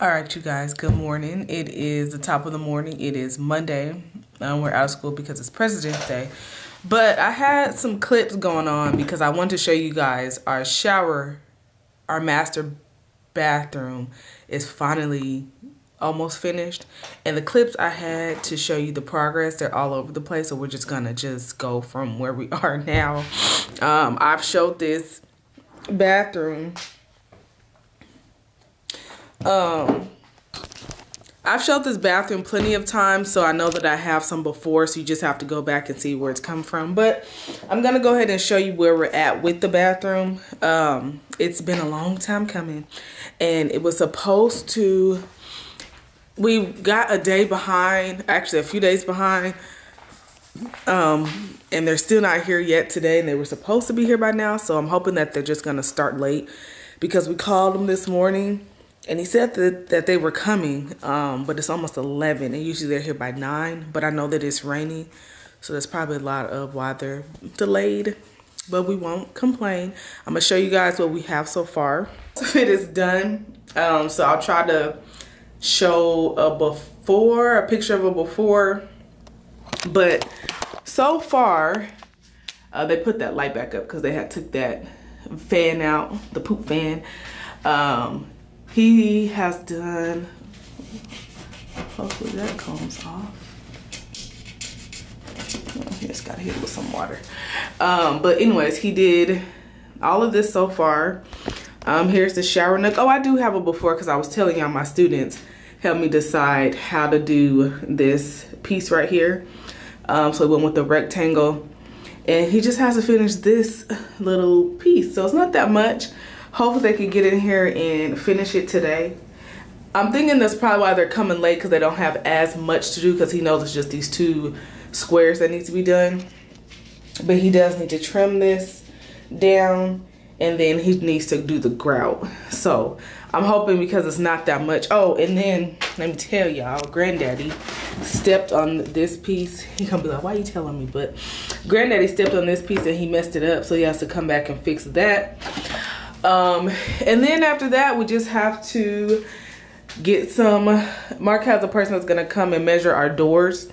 All right, you guys, good morning. It is the top of the morning. It is Monday. We're out of school because it's President's Day. But I had some clips going on because I wanted to show you guys our shower, our master bathroom is finally almost finished. And the clips I had to show you the progress, they're all over the place. So we're just gonna go from where we are now. I've showed this bathroom. I've showed this bathroom plenty of times, so I know that I have some before, so you just have to go back and see where it's come from. But I'm gonna go ahead and show you where we're at with the bathroom. It's been a long time coming, and it was supposed to, we got a day behind, actually a few days behind, and they're still not here yet today, and they were supposed to be here by now, so I'm hoping that they're just gonna start late because we called them this morning. And he said that they were coming, but it's almost 11. And usually they're here by 9. But I know that it's raining, so that's probably a lot of why they're delayed. But we won't complain. I'm going to show you guys what we have so far. So it is done. So I'll try to show a picture of a before. But so far, they put that light back up because they had took that fan out, the poop fan. He has done, hopefully that comes off. He just got hit with some water. But anyways, he did all of this so far. Here's the shower nook. Oh, I do have a before because I was telling y'all my students helped me decide how to do this piece right here. So we went with the rectangle. And he just has to finish this little piece. So it's not that much. Hopefully they can get in here and finish it today. I'm thinking that's probably why they're coming late, because they don't have as much to do, because he knows it's just these 2 squares that need to be done. But he does need to trim this down, and then he needs to do the grout. So I'm hoping, because it's not that much. Oh, and then let me tell y'all, Granddaddy stepped on this piece. He gonna be like, why are you telling me? But Granddaddy stepped on this piece and he messed it up, so he has to come back and fix that. And then after that, we just have to get some, Mark has a person that's gonna come and measure our doors,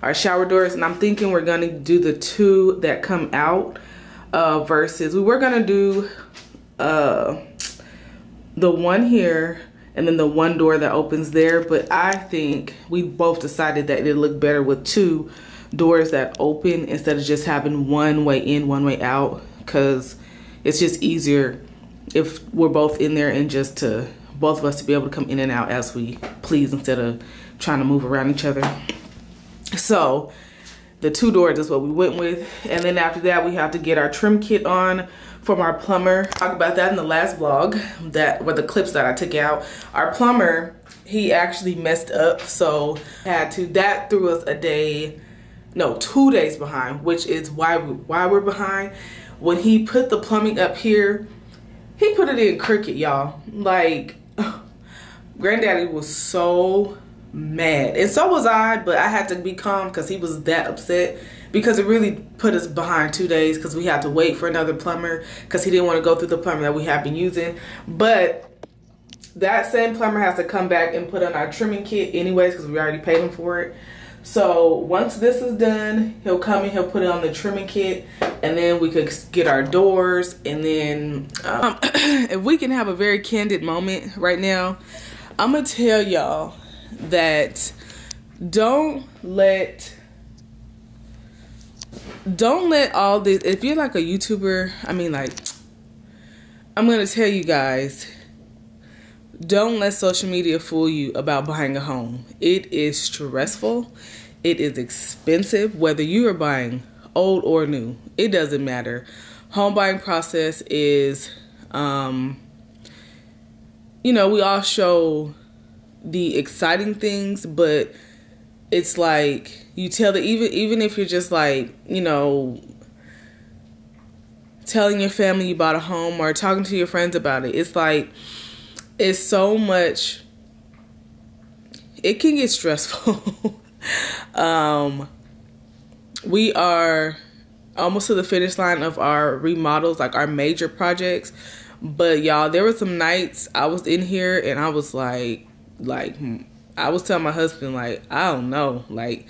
our shower doors, and I'm thinking we're gonna do the 2 that come out, versus we were gonna do the one here and then the one door that opens there, but I think we both decided that it'd look better with 2 doors that open instead of just having one way in, one way out, because it's just easier if we're both in there and just to both of us to be able to come in and out as we please instead of trying to move around each other. So the 2 doors is what we went with. And then after that, we have to get our trim kit on from our plumber. Talked about that in the last vlog, that were the clips that I took out. Our plumber, he actually messed up, so that threw us 2 days behind, which is why we're behind. When he put the plumbing up here, he put it in crooked, y'all. Like, Granddaddy was so mad. And so was I, but I had to be calm because he was that upset, because it really put us behind 2 days because we had to wait for another plumber because he didn't want to go through the plumber that we have been using. But that same plumber has to come back and put on our trimming kit anyways because we already paid him for it. So once this is done, he'll come and he'll put it on the trimming kit, and then we could get our doors. And then if we can have a very candid moment right now, I'm gonna tell y'all that don't let all this, if you're like a YouTuber, I'm gonna tell you guys, don't let social media fool you about buying a home. It is stressful. It is expensive, whether you are buying old or new. It doesn't matter. Home buying process is, we all show the exciting things, but it's like, you tell that even if you're just like, telling your family you bought a home or talking to your friends about it, it's like, it's so much, it can get stressful. We are almost to the finish line of our remodels, like our major projects. But y'all, there were some nights I was in here and I was like, like, I was telling my husband, like, I don't know. Like,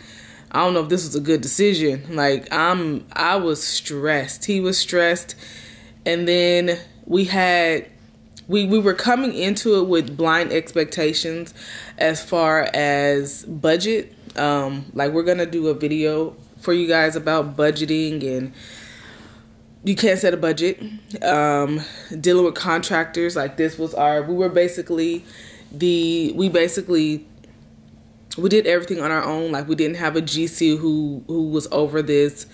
I don't know if this was a good decision. Like, I was stressed. He was stressed. And then we were coming into it with blind expectations as far as budget. Like, we're going to do a video for you guys about budgeting, and you can't set a budget. Dealing with contractors, like, this was we did everything on our own. Like, we didn't have a GC who was over this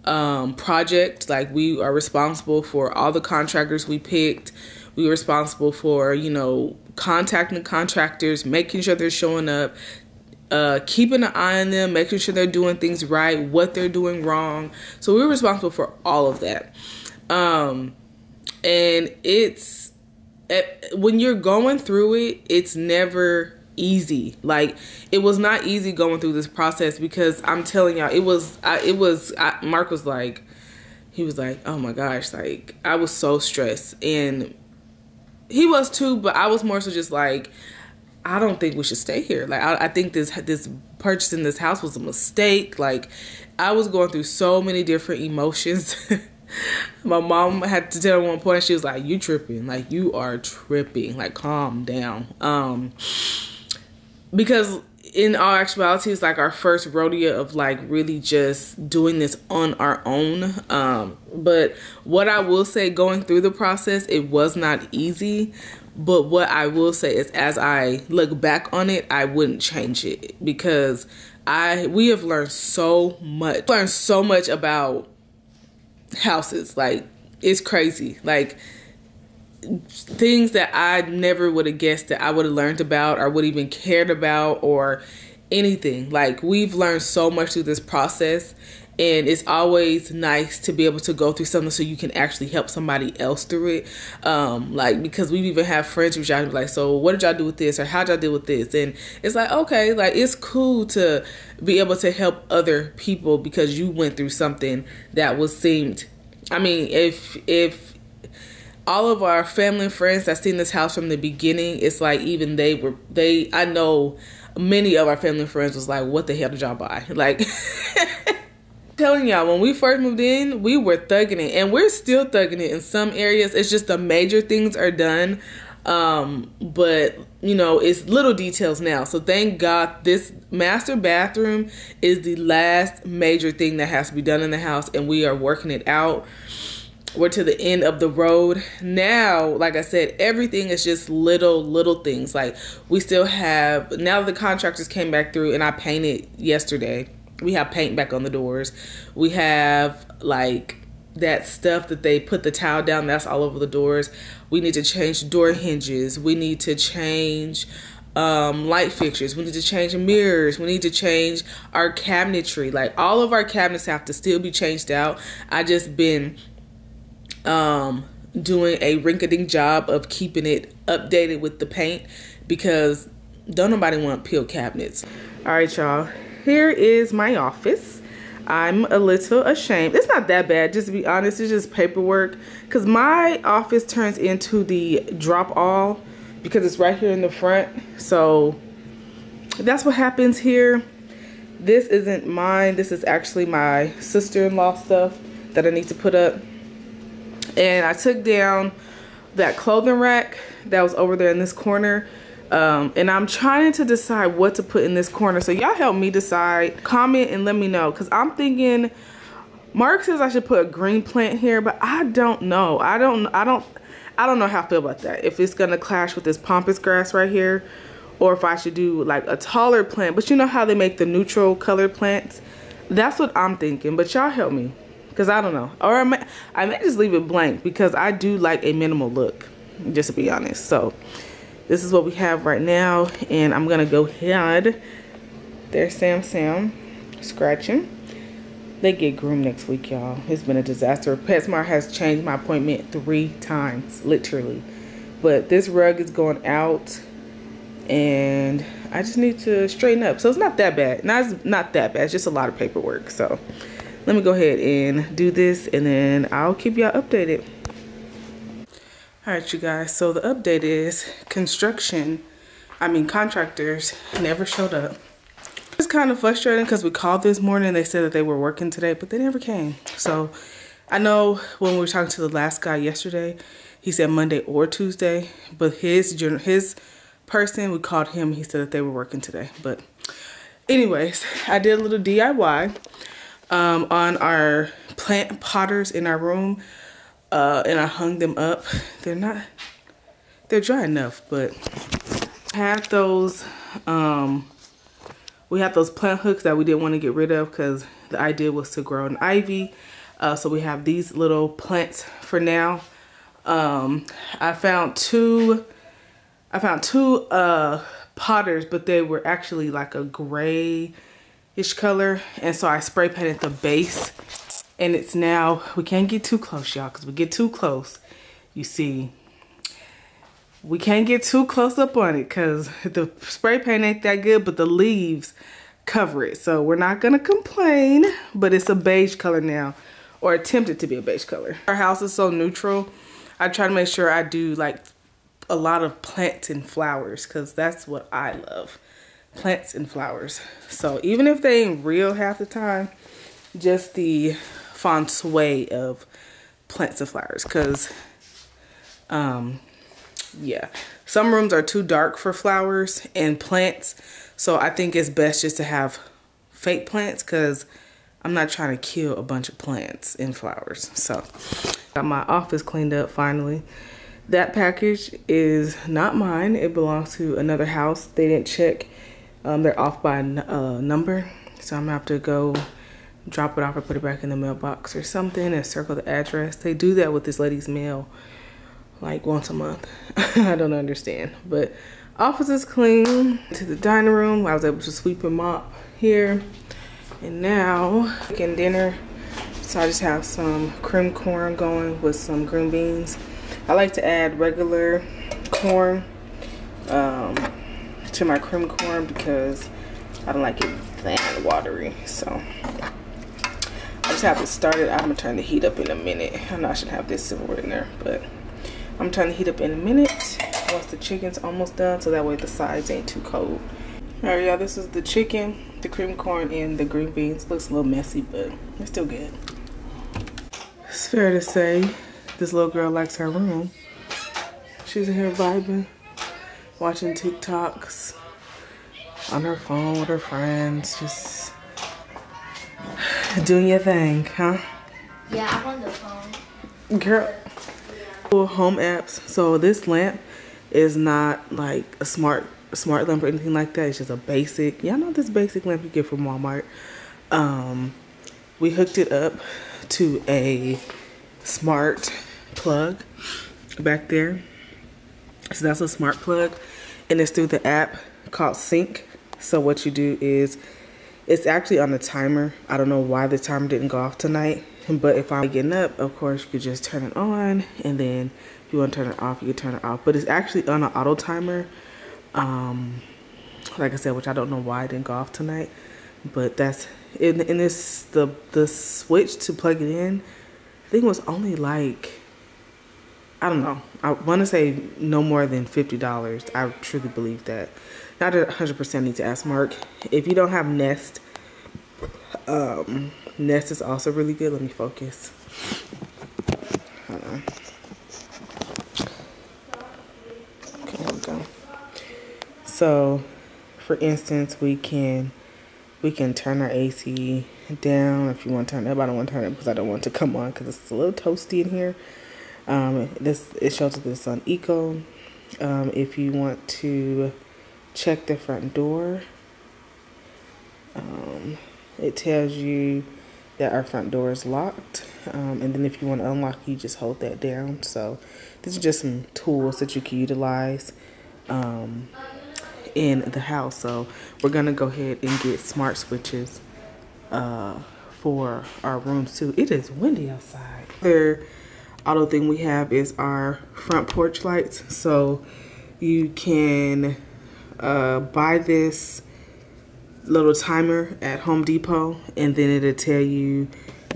project. Like, we are responsible for all the contractors we picked. We were responsible for, you know, contacting the contractors, making sure they're showing up, keeping an eye on them, making sure they're doing things right, what they're doing wrong. So we were responsible for all of that. And when you're going through it, it's never easy. Like, it was not easy going through this process, because I'm telling y'all, Mark was like, he was like, oh my gosh, like, I was so stressed, and he was too, but I was more so just like, I don't think we should stay here. Like, I think this purchasing this house was a mistake. Like, I was going through so many different emotions. My mom had to tell at one point, she was like, you tripping, like, you are tripping, like, calm down. Because in all actuality, it's like our first rodeo of, like, really just doing this on our own. But what I will say, going through the process, it was not easy. But what I will say is, as I look back on it, I wouldn't change it, because we have learned so much. Learned so much about houses. Like, it's crazy. Like, things that I never would have guessed that I would have learned about or would even cared about or anything. Like, we've learned so much through this process, and it's always nice to be able to go through something so you can actually help somebody else through it. Like, because we've even had friends who y'all be like, so what did y'all do with this, or how'd y'all deal with this? And it's like, okay, like, it's cool to be able to help other people because you went through something that I mean, if all of our family and friends that seen this house from the beginning, it's like, even I know many of our family and friends was like, what the hell did y'all buy? Like, telling y'all, when we first moved in, we were thugging it, and we're still thugging it in some areas. It's just the major things are done. But, you know, it's little details now. So thank God this master bathroom is the last major thing that has to be done in the house, and we are working it out. We're to the end of the road now. Like I said, everything is just little things. Like, we still have, now that the contractors came back through and I painted yesterday, we have paint back on the doors. We have, like, that stuff that they put the tile down, that's all over the doors. We need to change door hinges. We need to change light fixtures. We need to change mirrors. We need to change our cabinetry. Like, all of our cabinets have to still be changed out. I just been doing a rinky-dink job of keeping it updated with the paint, because don't nobody want peeled cabinets. All right, y'all, here is my office. I'm a little ashamed. It's not that bad, just to be honest. It's just paperwork, because my office turns into the drop all because it's right here in the front. So that's what happens here. This isn't mine. This is actually my sister-in-law stuff that I need to put up. And I took down that clothing rack that was over there in this corner. And I'm trying to decide what to put in this corner. So y'all help me decide. Comment and let me know. Because I'm thinking, Mark says I should put a green plant here, but I don't know. I don't know how I feel about that. If it's gonna clash with this pampas grass right here, or if I should do like a taller plant. But you know how they make the neutral colored plants? That's what I'm thinking. But y'all help me, because I don't know. Or I may just leave it blank, because I do like a minimal look, just to be honest. So this is what we have right now, and I'm gonna go ahead. There's Sam scratching. They get groomed next week, y'all. It's been a disaster. PetSmart has changed my appointment 3 times, literally. But this rug is going out, and I just need to straighten up. So it's not that bad. Not that bad. It's just a lot of paperwork. So let me go ahead and do this, and then I'll keep y'all updated. All right, you guys. So the update is construction. contractors never showed up. It's kind of frustrating because we called this morning and they said that they were working today, but they never came. So I know when we were talking to the last guy yesterday, he said Monday or Tuesday, but his person, we called him, he said that they were working today. But anyways, I did a little DIY on our plant potters in our room, and I hung them up. They're dry enough, but I had those, we have those plant hooks that we didn't want to get rid of because the idea was to grow an ivy. So we have these little plants for now. I found two potters, but they were actually like a grayish color, and so I spray painted the base, and it's now, we can't get too close, y'all, because we get too close, you see, we can't get too close up on it because the spray paint ain't that good, but the leaves cover it, so we're not gonna complain. But it's a beige color now, or attempted to be a beige color. Our house is so neutral. I try to make sure I do like a lot of plants and flowers because that's what I love, plants and flowers. So even if they ain't real half the time, just the feng shui of plants and flowers, because yeah, some rooms are too dark for flowers and plants, so I think it's best just to have fake plants because I'm not trying to kill a bunch of plants and flowers. So got my office cleaned up finally. That package is not mine. It belongs to another house. They didn't check. They're off by a number. So I'm gonna have to go drop it off or put it back in the mailbox or something and circle the address. They do that with this lady's mail like once a month. I don't understand. But office is clean. To the dining room, I was able to sweep and mop here. And now making dinner. So I just have some cream corn going with some green beans. I like to add regular corn to my cream corn because I don't like it that watery. So I just have to start it. I'm gonna turn the heat up in a minute. I know I should have this silverware in there, but I'm turning the heat up in a minute once the chicken's almost done, so that way the sides ain't too cold. All right, y'all, this is the chicken, the cream corn, and the green beans. Looks a little messy, but it's still good. It's fair to say this little girl likes her room. She's in here vibing, watching TikToks on her phone with her friends, just doing your thing, huh? Yeah, I'm on the phone. Girl. Home apps. So this lamp is not like a smart lamp or anything like that. It's just a basic. Y'all know this basic lamp you get from Walmart. We hooked it up to a smart plug back there. So that's a smart plug, and it's through the app called Cync. So what you do is, it's actually on a timer. I don't know why the timer didn't go off tonight, but if I'm getting up, of course you could just turn it on, and then if you want to turn it off, you can turn it off. But it's actually on an auto timer, like I said, which I don't know why it didn't go off tonight. But that's and this the switch to plug it in, I think it was only like, I don't know, I want to say no more than $50. I truly believe that. Not 100%, need to ask Mark. If you don't have Nest, Nest is also really good. Let me focus. Hold on. Okay, here we go. So, for instance, we can turn our AC down if you want to turn it up. I don't want to turn it because I don't want it to come on because it's a little toasty in here. It shows that it's on Eco. If you want to check the front door, it tells you that our front door is locked, and then if you want to unlock, you just hold that down. So these are just some tools that you can utilize in the house. So we're gonna go ahead and get smart switches for our rooms too. It is windy outside. The auto thing we have is our front porch lights. So you can buy this little timer at Home Depot, and then it'll tell you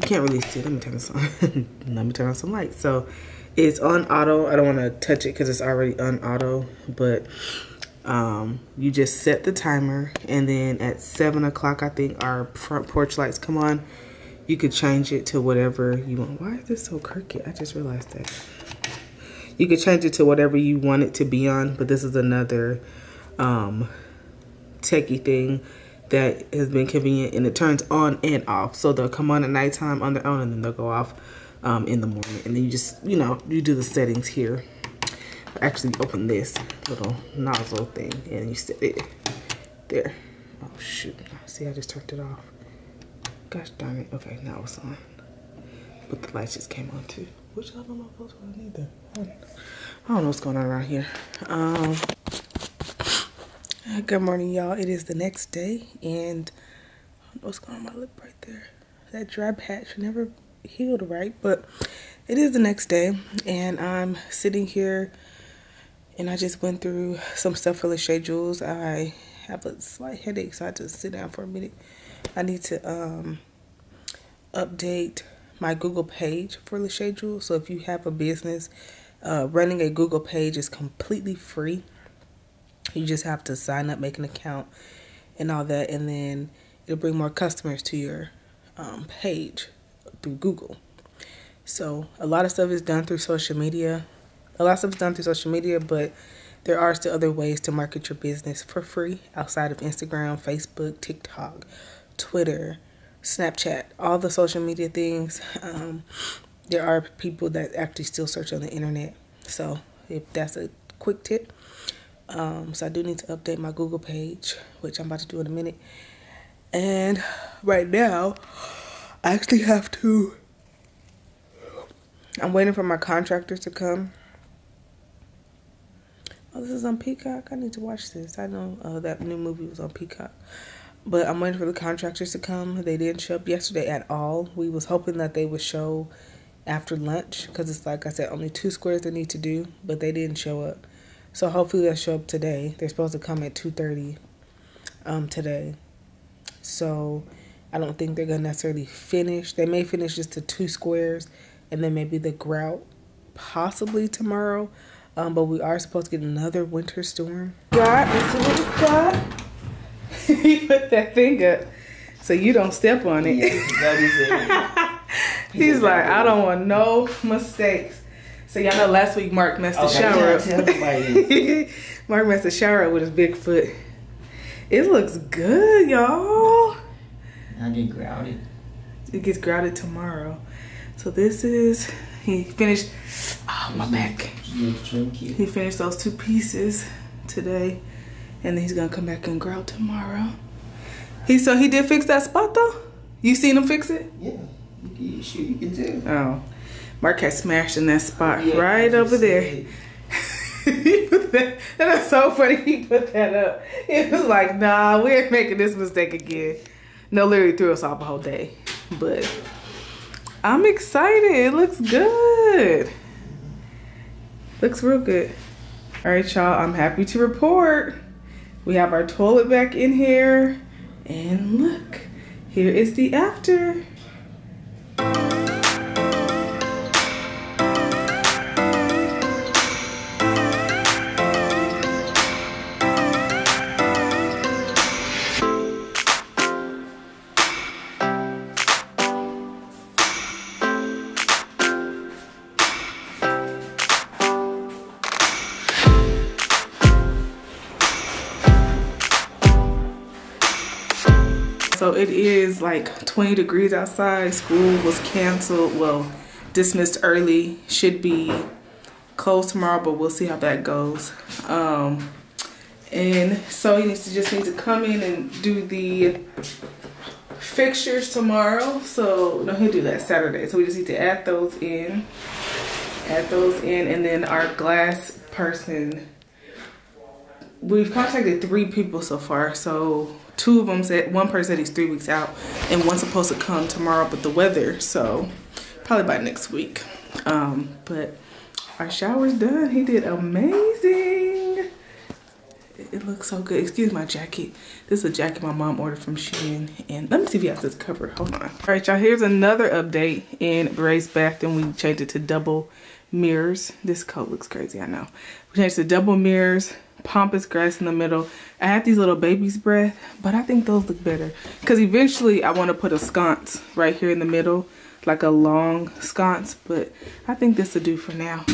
can't really see. Let me turn this on. Let me turn on some lights. So it's on auto. I don't want to touch it because it's already on auto, but You just set the timer, and then at 7 o'clock, I think our front porch lights come on. You could change it to whatever you want. Why is this so crooked? I just realized that. You could change it to whatever you want it to be on, but this is another techie thing that has been convenient, and it turns on and off. So they'll come on at nighttime on their own, and then they'll go off in the morning. And then you just, you know, you do the settings here. Actually open this little nozzle thing and you set it there. Oh shoot, see, I just turned it off. Gosh darn it. Okay, now it's on, but the lights just came on too, which I don't know if I need either. I don't know what's going on around here. Good morning, y'all. It is the next day, and I don't know what's going on my lip right there. That dry patch never healed right, but it is the next day, and I'm sitting here. And I just went through some stuff for Lachey Jewels. I have a slight headache, so I had to sit down for a minute. I need to update my Google page for Lachey Jewels. So if you have a business, running a Google page is completely free. You just have to sign up, make an account, and all that. And then it'll bring more customers to your page through Google. So a lot of stuff is done through social media. A lot of stuff is done through social media, but there are still other ways to market your business for free outside of Instagram, Facebook, TikTok, Twitter, Snapchat, all the social media things. There are people that actually still search on the internet. So if that's a quick tip. So I do need to update my Google page, which I'm about to do in a minute. And right now, I actually have to, I'm waiting for my contractors to come. Oh, this is on Peacock. I need to watch this. I know that new movie was on Peacock. But I'm waiting for the contractors to come. They didn't show up yesterday at all. We was hoping that they would show after lunch, because it's like I said, only 2 squares they need to do, but they didn't show up. So hopefully they'll show up today. They're supposed to come at 2:30 today. So I don't think they're going to necessarily finish. They may finish just the 2 squares, and then maybe the grout possibly tomorrow. But we are supposed to get another winter storm. Let's see what we got. He put that thing up so you don't step on it. Yeah, he's like, I don't want no mistakes. So y'all know last week Mark messed the shower up. Mark messed the shower up with his big foot. It looks good, y'all. I get grouted. It gets grouted tomorrow. So this is, he finished, oh my back. He finished those 2 pieces today, and then he's gonna come back and grout tomorrow. So he did fix that spot though? You seen him fix it? Yeah, you can tell. Oh, Mark had smashed in that spot right over there. He put that is so funny. He put that up. He was like, nah, we ain't making this mistake again. No, literally threw us off a whole day. But I'm excited. It looks good. Looks real good. All right, y'all, I'm happy to report we have our toilet back in here. And look, here is the after. So it is like 20 degrees outside. School was canceled. Well, dismissed early. Should be closed tomorrow, but we'll see how that goes. And so he just needs to come in and do the fixtures tomorrow. So no, he'll do that Saturday. So we just need to add those in. And then our glass person, we've contacted 3 people so far. So 2 of them said, one person said he's 3 weeks out, and one's supposed to come tomorrow, but the weather, so probably by next week. But our shower's done. He did amazing. It looks so good. Excuse my jacket. This is a jacket my mom ordered from Shein, and let me see if he has this covered. Hold on. All right, y'all, here's another update in Ray's bathroom. We changed it to double mirrors. This coat looks crazy, I know. We changed it to double mirrors, pampas grass in the middle. I had these little baby's breath, but I think those look better. Because eventually I want to put a sconce right here in the middle, like a long sconce, but I think this will do for now.